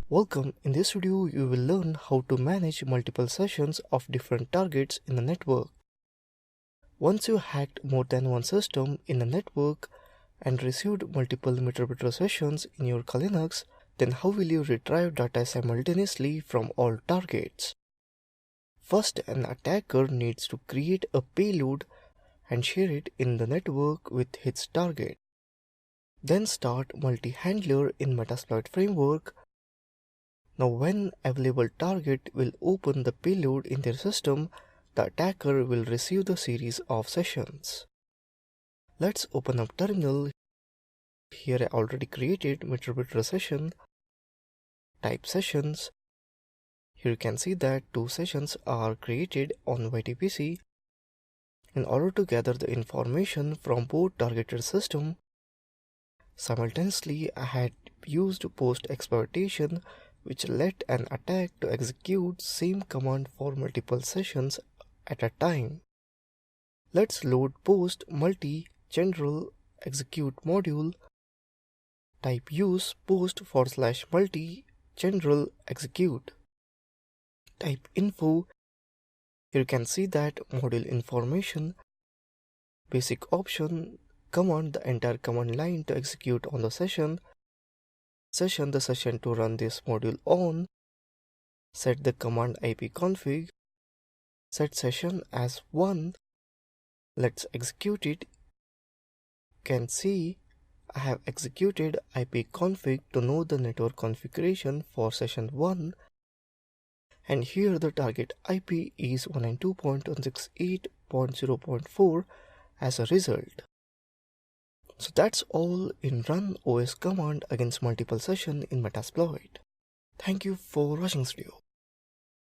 Welcome. In this video, you will learn how to manage multiple sessions of different targets in the network. Once you hacked more than one system in a network and received multiple Metasploit sessions in your Linux, then how will you retrieve data simultaneously from all targets? First, an attacker needs to create a payload and share it in the network with its target. Then start multi-handler in Metasploit framework. Now when available target will open the payload in their system, the attacker will receive the series of sessions. Let's open up terminal. Here I already created Metasploit session. Type sessions. Here you can see that 2 sessions are created on YTPC. In order to gather the information from both targeted system, simultaneously I had used post exploitation, which let an attack to execute same command for multiple sessions at a time. Let's load post multi general execute module. Type use post / multi general execute. Type info. Here you can see that module information, basic option, command the entire command line to execute on the session the session to run this module on, set the command IP config, set session as 1. Let's execute it. You can see I have executed IP config to know the network configuration for session 1, and here the target IP is 192.168.0.4 as a result. So that's all in Run OS Command against multiple session in Metasploit. Thank you for watching this video.